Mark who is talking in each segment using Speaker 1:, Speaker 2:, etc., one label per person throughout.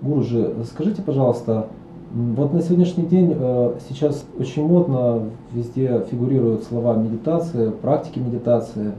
Speaker 1: Гурджи, скажите, пожалуйста, вот на сегодняшний день сейчас очень модно, везде фигурируют слова медитация, практики медитации,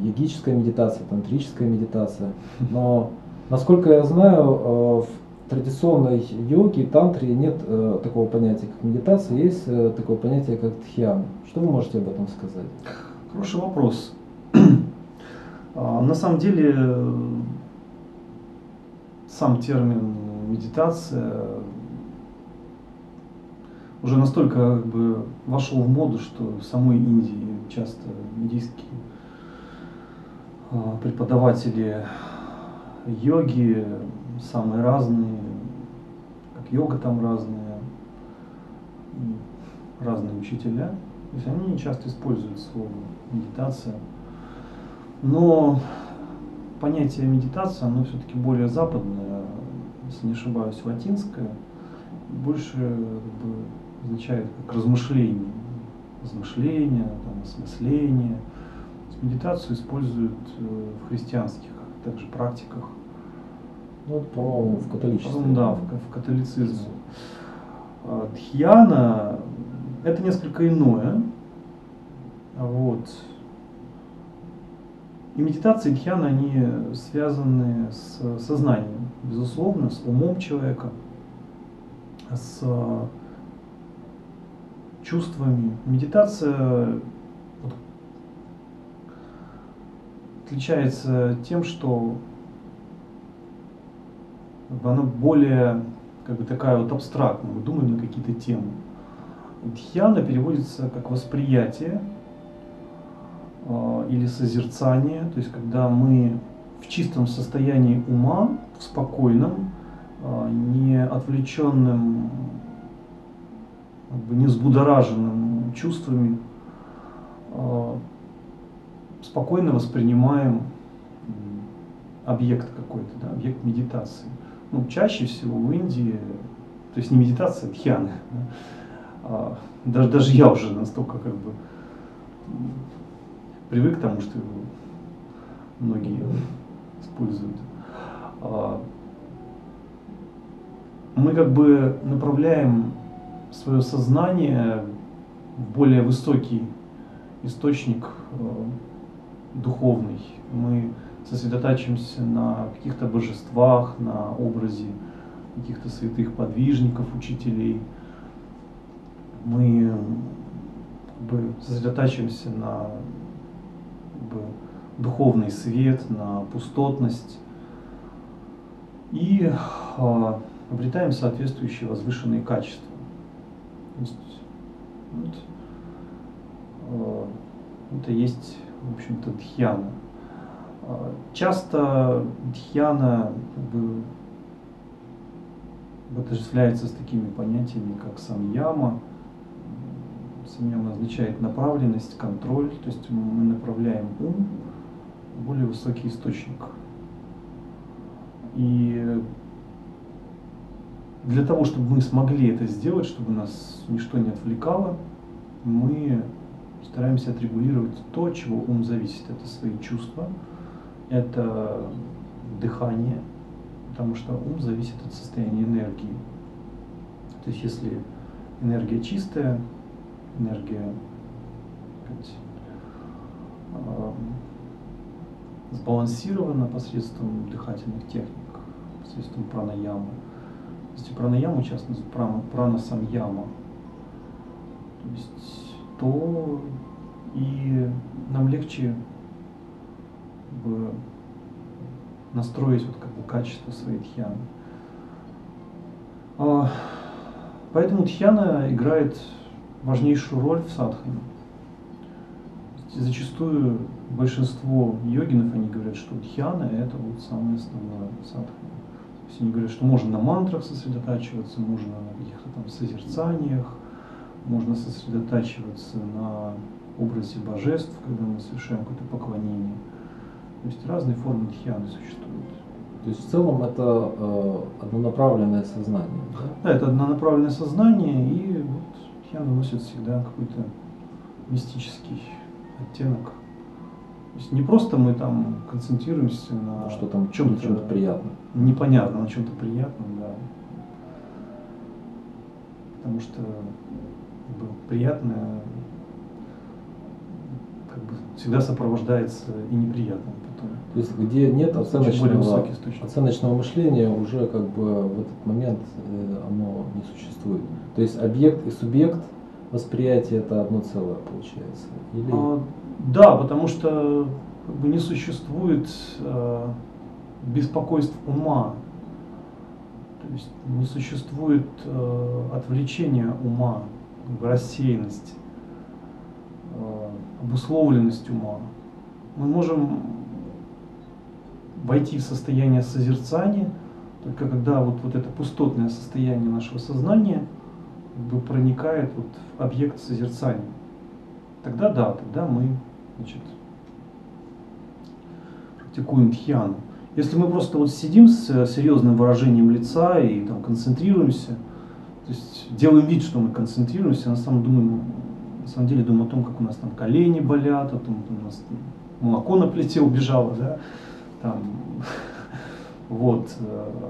Speaker 1: йогическая медитация, тантрическая медитация. Но, насколько я знаю, в традиционной йоге, тантре нет такого понятия, как медитация, есть такое понятие, как дхьяна. Что вы можете об этом сказать?
Speaker 2: Хороший вопрос. На самом деле, сам термин медитация уже настолько вошел в моду, что в самой Индии часто индийские преподаватели йоги самые разные, как йога там разные учителя. То есть они часто используют слово медитация. Но понятие медитации, оно все-таки более западное, если не ошибаюсь, латинское, больше означает как размышление, осмысление. Медитацию используют в христианских также практиках.
Speaker 1: Ну, по-моему, в католичестве.
Speaker 2: Да, в католицизме. Дхьяна – это несколько иное. Вот. И медитация и дхьяна, они связаны с сознанием, безусловно, с умом человека, с чувствами. Медитация отличается тем, что она более такая абстрактная, мы думаем на какие-то темы. Дхьяна переводится как восприятие или созерцание, то есть когда мы в чистом состоянии ума, в спокойном, не отвлеченным, не взбудораженным чувствами, спокойно воспринимаем объект какой-то, да, объект медитации. Ну, чаще всего в Индии, то есть не медитация, а дхьяна. Даже я уже настолько привык к тому, что его многие используют. Мы направляем свое сознание в более высокий источник духовный. Мы сосредотачиваемся на каких-то божествах, на образе каких-то святых подвижников, учителей. Мы сосредотачиваемся на духовный свет, на пустотность и обретаем соответствующие возвышенные качества. То есть, это есть, в общем-то, дхьяна. Часто дхьяна отождествляется с такими понятиями, как самьяма. Самьяма означает направленность, контроль, то есть мы направляем ум в более высокий источник. И для того, чтобы мы смогли это сделать, чтобы нас ничто не отвлекало, мы стараемся отрегулировать то, от чего ум зависит. Это свои чувства, это дыхание, потому что ум зависит от состояния энергии. То есть если энергия чистая, энергия сбалансирована посредством дыхательных техник, посредством пранаямы. Если пранаяму сейчас называют прана-самьяма, то есть то и нам легче настроить качество своей дхьяны. Поэтому дхьяна играет важнейшую роль в садхане. Зачастую большинство йогинов, они говорят, что дхьяна – это самое основное садхана. То есть они говорят, что можно на мантрах сосредотачиваться, можно на каких-то там созерцаниях, можно сосредотачиваться на образе божеств, когда мы совершаем какое-то поклонение. То есть разные формы дхьяны существуют.
Speaker 1: То есть в целом это однонаправленное сознание, да?
Speaker 2: Да, это однонаправленное сознание, и дхьяна носит всегда какой-то мистический оттенок. есть не просто мы там концентрируемся на
Speaker 1: что там
Speaker 2: чем-то
Speaker 1: приятном.
Speaker 2: Непонятном, на чем-то приятном, да. Потому что как бы, приятное как бы, всегда сопровождается и неприятным потом.
Speaker 1: То есть где нет оценочного мышления, уже как бы в этот момент оно не существует. То есть объект и субъект восприятия это одно целое получается. Или...
Speaker 2: Да, потому что как бы, не существует беспокойств ума. То есть не существует отвлечения ума, как бы, рассеянность, обусловленность ума. Мы можем войти в состояние созерцания, только когда вот это пустотное состояние нашего сознания как бы, проникает вот в объект созерцания. Тогда да, тогда мы, значит, практикуем дхьяну. Если мы просто вот сидим с серьезным выражением лица и там концентрируемся, то есть делаем вид, что мы концентрируемся, а на самом деле думаем о том, как у нас там колени болят, о том, как у нас молоко на плите убежало, да, там, вот,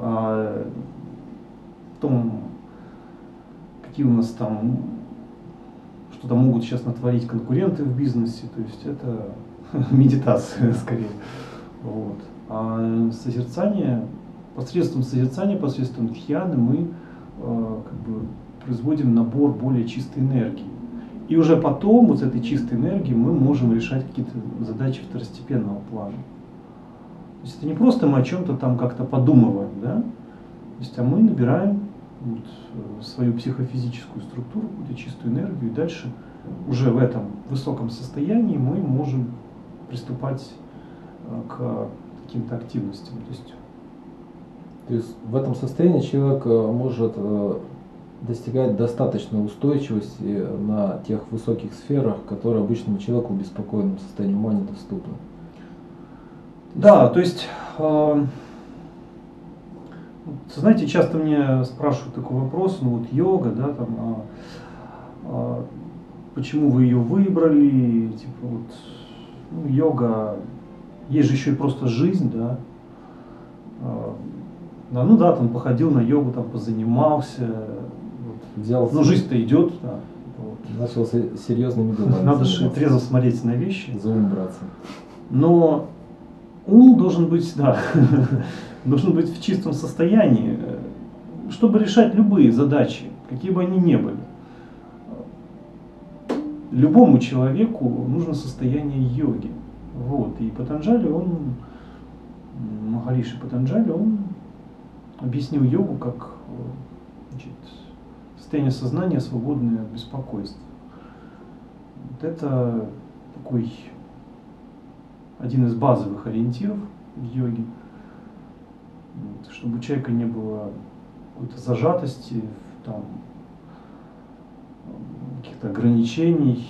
Speaker 2: о том, какие у нас там, что-то могут сейчас натворить конкуренты в бизнесе, то есть это медитация скорее. Вот. А созерцание, посредством дхьяны мы как бы производим набор более чистой энергии. И уже потом вот с этой чистой энергией мы можем решать какие-то задачи второстепенного плана. То есть это не просто мы о чем-то там как-то подумываем, да? То есть, а мы набираем вот свою психофизическую структуру, какую-то чистую энергию, и дальше уже в этом высоком состоянии мы можем приступать к каким-то активностям.
Speaker 1: То есть в этом состоянии человек может достигать достаточной устойчивости на тех высоких сферах, которые обычному человеку в беспокойном состоянии ума недоступны.
Speaker 2: Да, то есть, знаете, часто мне спрашивают такой вопрос, ну вот йога, да, там, почему вы ее выбрали, типа вот, ну, йога, есть же еще и просто жизнь, да, ну да, там походил на йогу, там позанимался, вот. Ну жизнь-то идет, да. Вот.
Speaker 1: Начал серьезными делами.
Speaker 2: Надо же трезво смотреть на вещи.
Speaker 1: За ум браться.
Speaker 2: Но ум должен быть, да, должен быть в чистом состоянии, чтобы решать любые задачи, какие бы они ни были. Любому человеку нужно состояние йоги. Вот. И Патанджали, Махариши Патанджали, он объяснил йогу как, значит, состояние сознания, свободное от беспокойств. Вот это такой один из базовых ориентиров в йоге, вот, чтобы у человека не было какой-то зажатости, там, каких-то ограничений.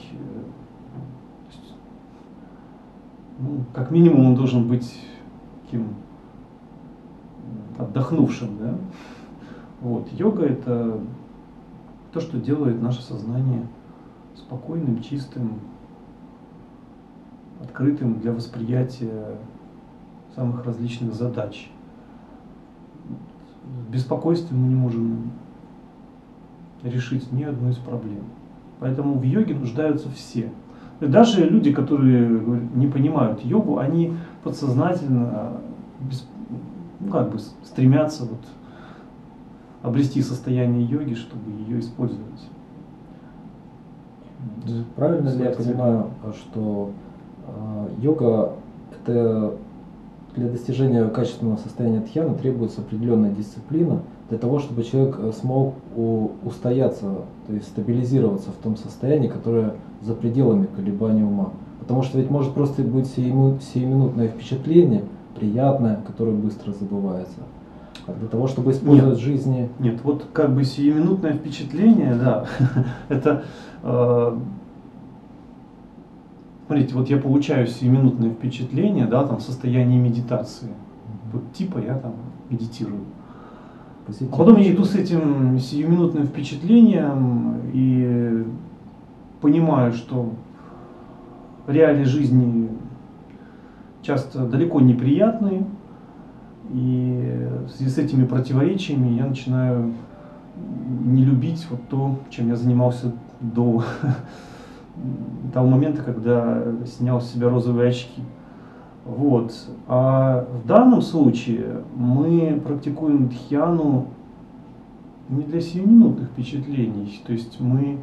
Speaker 2: Ну, как минимум он должен быть таким отдохнувшим, да? Вот. Йога — это то, что делает наше сознание спокойным, чистым, открытым для восприятия самых различных задач. С беспокойством мы не можем решить ни одну из проблем. Поэтому в йоге нуждаются все. И даже люди, которые не понимают йогу, они подсознательно как бы стремятся вот обрести состояние йоги, чтобы ее использовать.
Speaker 1: Правильно ли я понимаю, что йога — это для достижения качественного состояния дхьяны требуется определенная дисциплина для того, чтобы человек смог устояться, то есть стабилизироваться в том состоянии, которое за пределами колебаний ума. Потому что ведь может просто быть сиюминутное впечатление, приятное, которое быстро забывается. А для того, чтобы использовать в жизни...
Speaker 2: Нет, вот как бы сиюминутное впечатление, да, это... Смотрите, вот я получаю сиюминутное впечатление, да, там в состоянии медитации. Вот типа я там медитирую. А потом я иду с этим сиюминутным впечатлением и понимаю, что в реальной жизни часто далеко неприятные, и в связи с этими противоречиями я начинаю не любить вот то, чем я занимался до того момента, когда снял с себя розовые очки. Вот. А в данном случае мы практикуем дхьяну не для сиюминутных впечатлений, то есть мы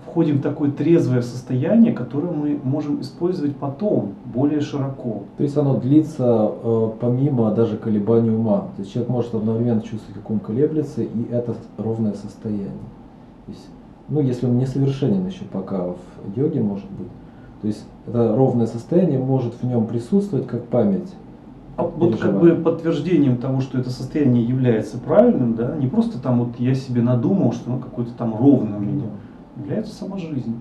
Speaker 2: входим в такое трезвое состояние, которое мы можем использовать потом, более широко.
Speaker 1: То есть оно длится помимо даже колебаний ума. То есть человек может одновременно чувствовать, как ум колеблется, и это ровное состояние. То есть, ну, если он несовершенен еще пока в йоге, может быть, то есть это ровное состояние может в нем присутствовать как память.
Speaker 2: А вот как бы подтверждением того, что это состояние является правильным, да, не просто там вот я себе надумал, что оно какое-то там ровное у меня, является сама жизнь.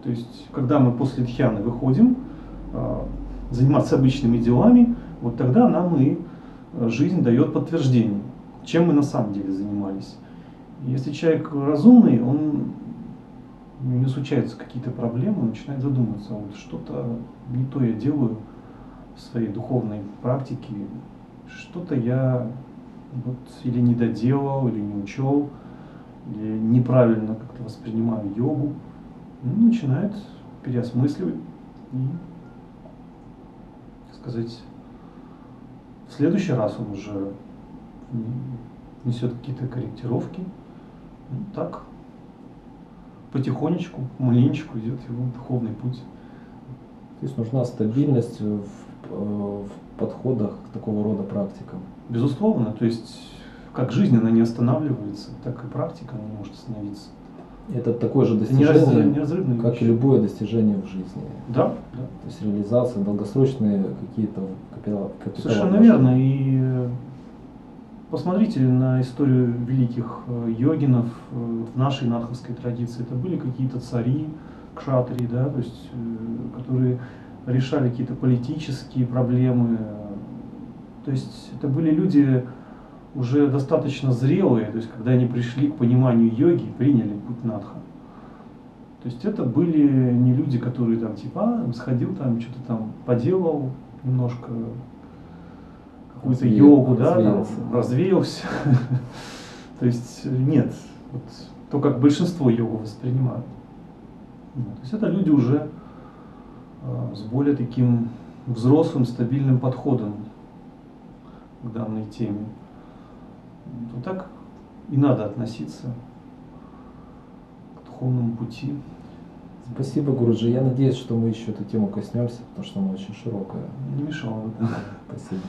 Speaker 2: То есть, когда мы после дхьяны выходим заниматься обычными делами, вот тогда нам и жизнь дает подтверждение, чем мы на самом деле занимались. И если человек разумный, у него случаются какие-то проблемы, он начинает задумываться, вот что-то не то я делаю в своей духовной практике, что-то я вот или не доделал, или не учел, или неправильно как-то воспринимаю йогу, ну, начинает переосмысливать и, так сказать, в следующий раз он уже несет какие-то корректировки. Ну, так, потихонечку, маленечку идет его духовный путь.
Speaker 1: То есть нужна стабильность в подходах к такого рода практикам.
Speaker 2: Безусловно, то есть как жизнь она не останавливается, так и практика она не может остановиться.
Speaker 1: Это такое же достижение, как и любое достижение в жизни.
Speaker 2: Да, да.
Speaker 1: То есть реализация, долгосрочные какие-то капиталы.
Speaker 2: Совершенно верно. И посмотрите на историю великих йогинов в нашей надховской традиции. Это были какие-то цари, кшатрии, да, то есть, которые решали какие-то политические проблемы. То есть это были люди уже достаточно зрелые, то есть когда они пришли к пониманию йоги, приняли путь надха. То есть это были не люди, которые там типа сходил там, что-то там поделал немножко, какую-то йогу, да, там, развеялся. То есть нет, вот, то, как большинство йогу воспринимают. То есть это люди уже с более таким взрослым, стабильным подходом к данной теме. Вот так и надо относиться к духовному пути.
Speaker 1: Спасибо, Гуруджи. Я надеюсь, что мы еще эту тему коснемся, потому что она очень широкая.
Speaker 2: Не мешало бы.
Speaker 1: Спасибо.